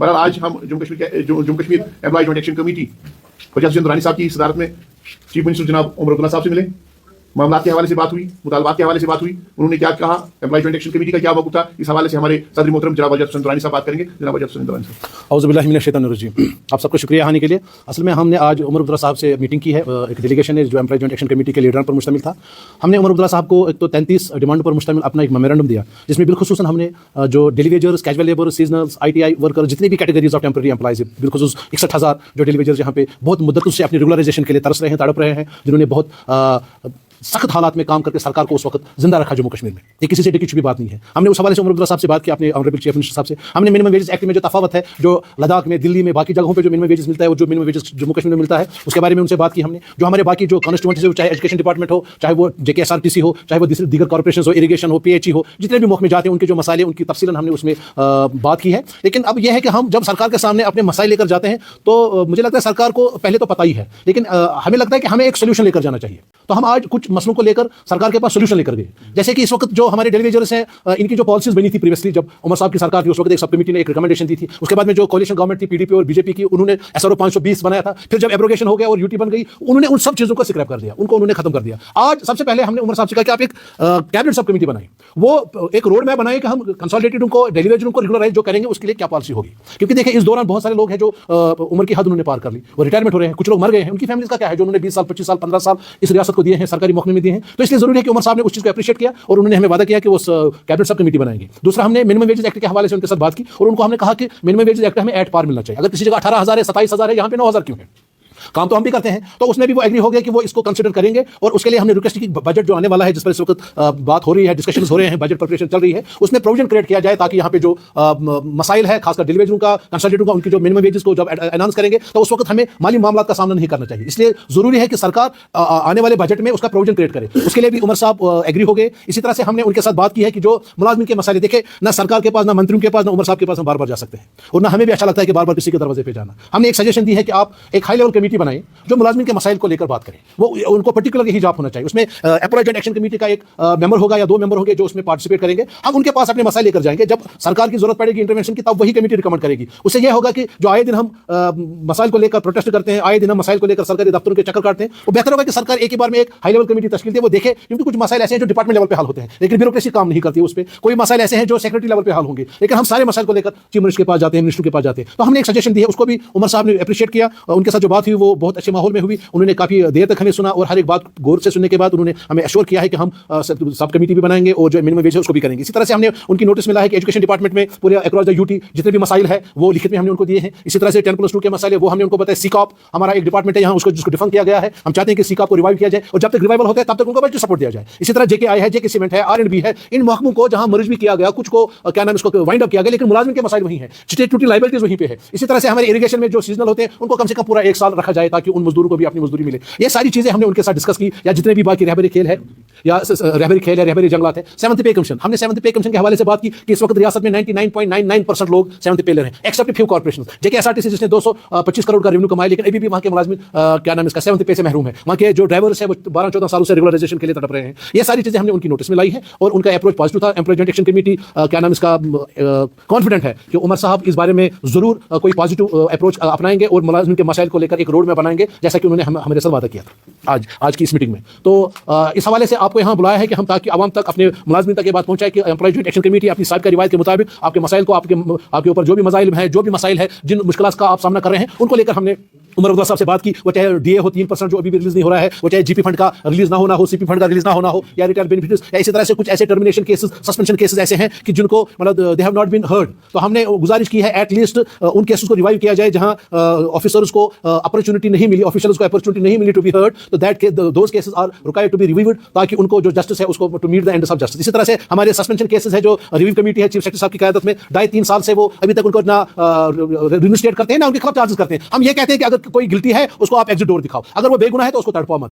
बहरहाल आज हम Jammu Kashmir employ joint action committee वजह हुसैन दुरानी साहब की सदारत में चीफ मिनिस्टर जनाब उमर अब्दुल्ला साहब से मिले। मामला के हवाले से बात हुई, मुतालबात के हवाले से बात हुई। उन्होंने क्या कहा, एम्प्लॉय जॉइंट एक्शन कमेटी का क्या मौक़िफ़ था, इस हवाले से हमारे सदर मोहतरम जनाब वजह हुसैन दुरानी साहब बात करेंगे। जनाब वजह हुसैन दुरानी साहब। औज़ु बिल्लाहि मिनश शैतानिर रजीम। आप सबको शुक्रिया आने के लिए। असल में हमने आज उमर अब्दुल्ला साहब से मीटिंग की है। एक डेलीगेशन है जो एम्प्लॉय जॉइंट एक्शन कमेटी के लीडर पर मुश्तमिल था। हमने उमर अब्दुल्ला साहब को एक तो 33 डिमांड पर मुश्तमिल अपना एक मेमोरेंडम दिया, जिसमें बिलखुसूसन हमने जो daily wagers, casual labour, सीजनल्स, ITI worker, जितनी भी कैटेगरीज ऑफ टेम्पररी एम्प्लॉयज है, बिलखुसूस 61,000 जो डेली वेजर्स यहाँ पे बहुत मुद्दतों से अपनी रेगुलराइजेशन के लिए तरस रहे हैं, तड़प रहे हैं, जिन्होंने बहुत सख्त हालात में काम करके सरकार को उस वक्त जिंदा रखा जम्मू कश्मीर में। ये किसी से टिकी छुपी बात नहीं है। हमने उस हवाले से उमर अब्दुल्ला साहब से बात की, अपने ऑनरेबल चीफ मिनिस्टर साहब से। हमने मिनिमम वेजेस एक्ट में जो तफावत है, जो लद्दाख में, दिल्ली में, बाकी जगहों पे जो मिनिमम वेजेस मिलता है, वो जो मिनिमम वेजेस जम्मू कश्मीर में मिलता है, उसके बारे में उनसे बात की हमने। जो हमारे बाकी जो कॉन्स्टिट्यूएंसीज हो, चाहे एजुकेशन डिपार्टमेंट हो, चाहे वो JKSRTC हो, चाहे वो दीगर कॉर्पोरेशन हो, इरीगेशन हो, PHE हो, जितने भी महकमे जाते हैं, उनके जो मसाइल उनकी तफसीलन हमने उसमें बात की है। लेकिन अब यह है कि हम जब सरकार के सामने अपने मसाइल लेकर जाते हैं तो मुझे लगता है सरकार को पहले तो पता ही है, लेकिन हमें लगता है कि हमें एक सोल्यूशन लेकर जाना चाहिए। तो हम आज कुछ मसलों को लेकर सरकार के पास सोल्यूशन लेकर गए। जैसे कि इस वक्त जो हमारे डेली वेजर्स हैं, इनकी जो पॉलिसीज बनी थी प्रीवियसली, जब उमर साहब की सरकार थी, उस वक्त एक सब कमेटी ने एक रिकमेंडेशन दी थी। उसके बाद में जो कोalition गवर्नमेंट थी, PDP और BJP की, उन्होंने SRO 520 बनाया था। फिर जब एब्रोगेशन हो गया और UT बन गई, उन्होंने उन सब चीजों को स्क्रैप कर दिया, उनको उन्होंने खत्म कर दिया। आज सबसे पहले हमने उमर साहब से कहा कि आप एक कैबिनेट सब कमेटी बनाएं, वो एक रोड मैप बनाए कि हम कंसोलिडेटेड उनको डेली वेजर उनको रेगुलराइज जो करेंगे उसके लिए क्या पॉलिसी होगी। क्योंकि देखिए इस दौरान बहुत सारे लोग हैं जो उम्र की हद उन्होंने पार कर ली, वो रिटायरमेंट हो रहे हैं, कुछ लोग मर गए हैं, उनकी फैमिलीज का क्या है जो उन्होंने 20 साल, 25 साल, 15 साल इस रियासत को दिए हैं, सरकारी महकमे में दिए हैं। तो इसलिए जरूरी है कि उमर साहब ने उस चीज को एप्रिशिएट किया और उन्होंने हमें वादा किया कि वो कैबिनेट सब कमेटी बनाएंगे। दूसरा, हमने मिनिमम वेजेस एक्ट के हवाले से उनके साथ बात की और उनको हमने कहा कि मिनिमम वेजेस एक्ट हमें एट पार मिलना चाहिए। अगर किसी जगह 18,000 है, 27,000 है, यहाँ पे 9,000 क्यों है? काम तो हम भी करते हैं। तो उसमें भी वो एग्री हो गया कि वो इसको कंसीडर करेंगे और उसके लिए हमने रिक्वेस्ट की बजट जो आने वाला है, जिस पर इस वक्त बात हो रही है, डिस्कशंस हो रहे हैं, बजट प्रिपरेशन चल रही है, उसमें प्रोविजन क्रिएट किया जाए ताकि यहाँ पे जो मसाइल है, खासकर डेली वेजरों का, कंसल्टेंटों का, उनकी जो मिनिमम वेजेस को जब अनाउंस करेंगे तो उस वक्त हमें माली मामला का सामना नहीं करना चाहिए। इसलिए जरूरी है कि सरकार आने वाले बजट में उसका प्रोविजन क्रिएट करे। उसके लिए भी उमर साहब एग्री हो गए। इसी तरह से हमने उनके साथ बात की है कि जो मुलाजमिन के मसाइल, देखे ना सरकार के पास, ना मंत्रियों के पास, ना उमर साहब के पास हम बार बार जा सकते हैं और ना हमें भी अच्छा लगता है कि बार बार किसी के दरवाजे पे जाना। हमने एक सजेशन दी है कि आप एक हाई लेवल कमेटी बनाएं जो मुलाजमिन के मसाइल को लेकर बात करें। वो उनको पर्टिकुलर यही जॉब होना चाहिए। उसमें एम्प्लॉय जॉइंट एक्शन कमेटी का एक मेंबर होगा या 2 मेंबर होंगे जो उसमें पार्टिसिपेट करेंगे। हम उनके पास अपने मसाइल लेकर जाएंगे। जब सरकार की जरूरत पड़ेगी इंटरवेंशन की, तब वही कमेटी रिकमेंड करेगी। उससे यह होगा कि जो आए दिन हम मसाइल को लेकर प्रोटेस्ट करते हैं, आए दिन हम मसाइल को लेकर सरकारी दफ्तरों के चक्कर काटते हैं, वो बेहतर होगा कि सरकार एक ही बार में एक हाई लेवल कमेटी तश्कील दे, वो देखे। क्योंकि कुछ मसाइल ऐसे हैं जो डिपार्टमेंट लेवल पे हल होते हैं लेकिन ब्यूरोक्रेसी काम नहीं करती है उस पर। कोई मसाइल ऐसे हैं जो सेक्रेटरी लेवल पे हल होंगे, लेकिन हम सारे मसाइल को लेकर चीफ मिनिस्टर के पास जाते हैं, मिनिस्टर के पास जाते हैं। तो हमने एक सजेशन दी है, उसको भी उमर साहब ने अप्रिशिएट किया। उनके साथ जो बात हुई वो बहुत अच्छे माहौल में हुई। उन्होंने काफी देर तक हमें सुना और हर एक बात गौर से सुनने के बाद उन्होंने हमें एश्योर किया है कि हम सब कमेटी भी बनाएंगे और जो मिनिमम वेज है उसको भी करेंगे। इसी तरह से हमने उनकी नोटिस मिला है कि एजुकेशन डिपार्टमेंट में पूरे अक्रॉस द UT जितने भी मसाइल है वो लिखित में हमने उनको दिए हैं। इसी तरह से 10+2 के मसाइल है वो हमने उनको बताया। सीकॉप हमारा एक डिपार्टमेंट है यहाँ, उसको जिसको डिफंक किया गया है। हम चाहते हैं कि सीकॉप को रिवाइव किया जाए और जब तक रिवाइवल होता है तब तक उनको बजट सपोर्ट दिया जाए। इसी तरह JKI है, JK सीमेंट है, R&B है, इन महकमों को जहां मर्ज भी किया गया, कुछ को क्या नाम इसको वाइंड अप किया गया, लेकिन मुलाजिम के मसाइल वही है, स्टैट्यूटरी लायबिलिटीज वहीं पे है। इसी तरह से हमारे इरिगेशन में जो सीजनल होते हैं उनको कम से कम पूरा 1 साल रखा जाए ताकि उन मजदूरों को भी अपनी मजदूरी मिले। ये सारी चीजें हमने उनके साथ डिस्कस की। या जितने भी बाकी रहबरी खेल है या रहबरी जंगलात है, 7th पे कमीशन, हमने 7th पे कमीशन के हवाले से बात की कि इस वक्त रियासत में 99.99% लोग 7th पे हैं, एक्सेप्ट फ्यू कॉर्पोरेशन। JKSRTC जिसने 225 करोड़ का रेवेन्यू कमाया, लेकिन अभी भी वहां के मुलाजिम क्या नाम इसका 7th पे से महरूम है। वहां के जो ड्राइवर्स है वो 12-14 सालों से रेगुलराइजेशन के लिए तड़प रहे हैं। ये सारी चीजें हमने उनकी नोटिस में लाई है और उनका अप्रोच पॉजिटिव था। एम्प्लॉय जॉइंट एक्शन कमेटी क्या नाम इसका कॉन्फिडेंट है कि उमर साहब इस बारे में जरूर कोई पॉजिटिव अप्रोच अपनाएंगे और मुलाजिम के मसाइल को लेकर एक रोड में बनाएंगे, जैसा कि उन्होंने हमारे साथ वादा किया था आज की इस मीटिंग में। तो इस हवाले से आपको यहाँ बुलाया है कि हम ताकि आवाम तक, अपने मुलाजिम तक ये बात पहुंचाए कि एम्प्लॉय जॉइंट एक्शन कमेटी अपनी साबिका रिवायत के मुताबिक आपके मसाइल को, आपके ऊपर जो भी मसाइल है, जिन मुश्किलात का आप सामना कर रहे हैं, उनको लेकर हमने उमर अब्दुल्ला साहब से बात की। वो चाहे DA हो 3% जो अभी भी रिलीज नहीं हो रहा है, वो चाहे GP फंड का रिलीज ना होना हो, CP फंड का रिलीज ना होना हो, या रिटायर बेनिफिट्स, या इसी तरह से कुछ ऐसे टर्मिनेशन केसेस, सस्पेंशन केसेस ऐसे हैं कि जिनको मतलब they have not been heard. तो हमने गुजारिश की है एटलीस्ट उन केसेस को रिवाइव किया जाए जहां ऑफिसर्स को अपॉर्चुनिटी नहीं मिली, ऑफिशियल्स को अपॉर्चुनिटी नहीं मिली टू बी हर्ड, तो that those cases are required to be reviewed ताकि उनको जो जस्टिस है उसको to meet the ends of justice. इसी तरह से हमारे सस्पेंशन केसेस है जो रिव्यू कमेटी है चीफ सेक्रेटरी साहब की क़यादत में 2.5-3 साल से वो अभी तक उनको ना रिइंस्टेट करते हैं ना उनके खिलाफ चार्जेस करते हैं। हम ये कहते हैं कि अगर कोई गिल्टी है उसको आप एग्जिट डोर दिखाओ, अगर वो बेगुनाह है तो उसको तड़पाओ मत।